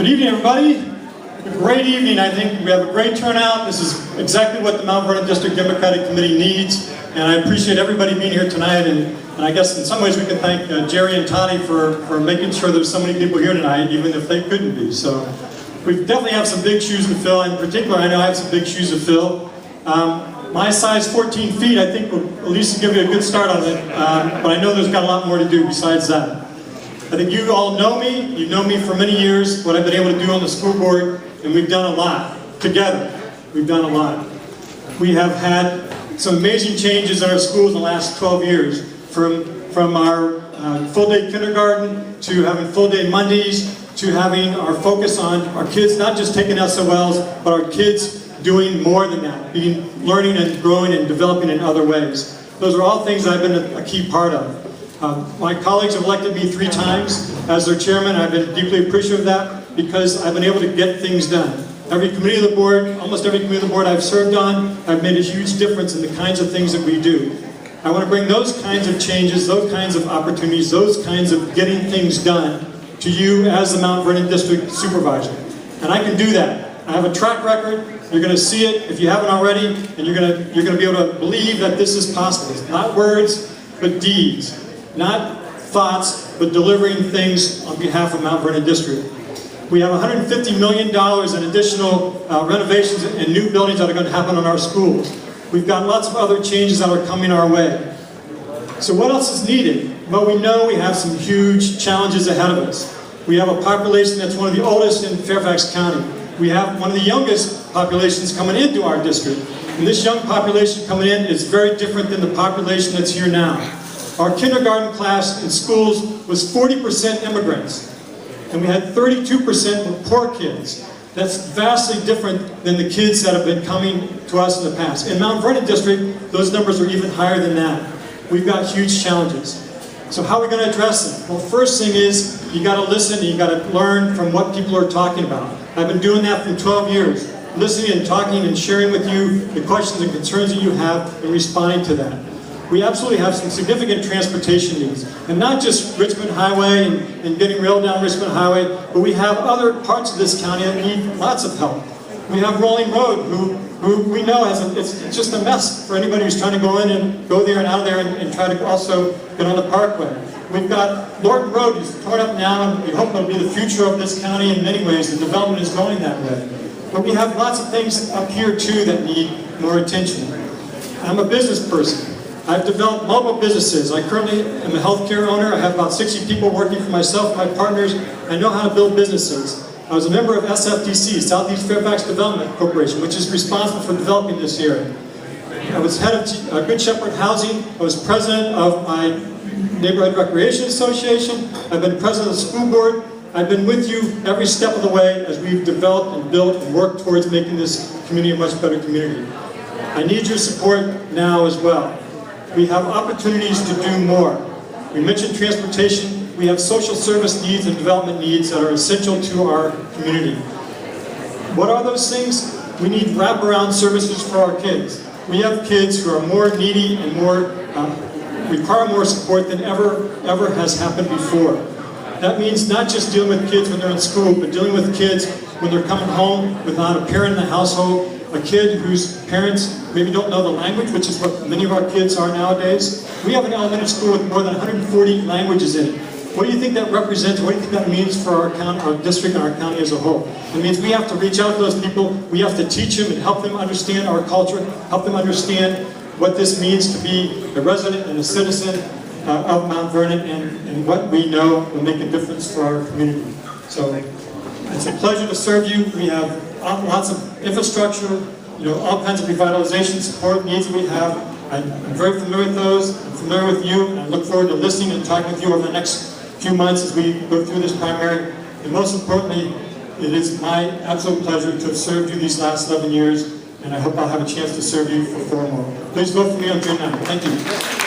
Good evening, everybody. A great evening. I think we have a great turnout. This is exactly what the Mount Vernon District Democratic Committee needs, and I appreciate everybody being here tonight. And I guess in some ways we can thank Jerry and Toddy for making sure there's so many people here tonight, even if they couldn't be. So we definitely have some big shoes to fill. In particular, I know I have some big shoes to fill. My size 14 feet, I think, will at least give you a good start on it, but I know there's got a lot more to do besides that. I think you all know me. You've known me for many years, what I've been able to do on the school board, and we've done a lot together. We've done a lot. We have had some amazing changes in our schools in the last 12 years, from our full-day kindergarten to having full-day Mondays to having our focus on our kids not just taking SOLs, but our kids doing more than that, learning and growing and developing in other ways. Those are all things I've been a key part of. My colleagues have elected me 3 times as their chairman. I've been deeply appreciative of that because I've been able to get things done. Every committee of the board, almost every committee of the board I've served on, I've made a huge difference in the kinds of things that we do. I want to bring those kinds of changes, those kinds of opportunities, those kinds of getting things done to you as the Mount Vernon District Supervisor. And I can do that. I have a track record. You're going to see it if you haven't already, and you're going to be able to believe that this is possible. It's not words, but deeds. Not thoughts, but delivering things on behalf of Mount Vernon District. We have $150 million in additional renovations and new buildings that are going to happen in our schools. We've got lots of other changes that are coming our way. So what else is needed? Well, we know we have some huge challenges ahead of us. We have a population that's one of the oldest in Fairfax County. We have one of the youngest populations coming into our district. And this young population coming in is very different than the population that's here now. Our kindergarten class in schools was 40% immigrants. And we had 32% were poor kids. That's vastly different than the kids that have been coming to us in the past. In Mount Vernon District, those numbers are even higher than that. We've got huge challenges. So how are we going to address them? Well, first thing is, you got to listen and you got to learn from what people are talking about. I've been doing that for 12 years. Listening and talking and sharing with you the questions and concerns that you have and responding to that. We absolutely have some significant transportation needs. And not just Richmond Highway and getting rail down Richmond Highway, but we have other parts of this county that need lots of help. We have Rolling Road, who we know it's just a mess for anybody who's trying to go in and go there and out of there and try to also get on the Parkway. We've got Lorton Road, who's torn up now, and we hope it'll be the future of this county in many ways. The development is going that way. But we have lots of things up here too that need more attention. I'm a business person. I've developed multiple businesses. I currently am a healthcare owner. I have about 60 people working for myself and my partners. I know how to build businesses. I was a member of SFDC, Southeast Fairfax Development Corporation, which is responsible for developing this area. I was head of Good Shepherd Housing. I was president of my Neighborhood Recreation Association. I've been president of the school board. I've been with you every step of the way as we've developed and built and worked towards making this community a much better community. I need your support now as well. We have opportunities to do more. We mentioned transportation. We have social service needs and development needs that are essential to our community. What are those things? We need wraparound services for our kids. We have kids who are more needy and require more support than ever has happened before. That means not just dealing with kids when they're in school, but dealing with kids when they're coming home without a parent in the household, a kid whose parents maybe don't know the language, which is what many of our kids are nowadays. We have an elementary school with more than 140 languages in it. What do you think that represents? What do you think that means for our county, our district, and our county as a whole? It means we have to reach out to those people. We have to teach them and help them understand our culture, help them understand what this means to be a resident and a citizen of Mount Vernon, and what we know will make a difference for our community. So it's a pleasure to serve you. We have lots of infrastructure, all kinds of revitalization support needs that we have. I'm very familiar with those. I'm familiar with you, and I look forward to listening and talking with you over the next few months as we go through this primary. And most importantly, it is my absolute pleasure to have served you these last 11 years, and I hope I'll have a chance to serve you for 4 more. Please vote for me on June 9th. Thank you.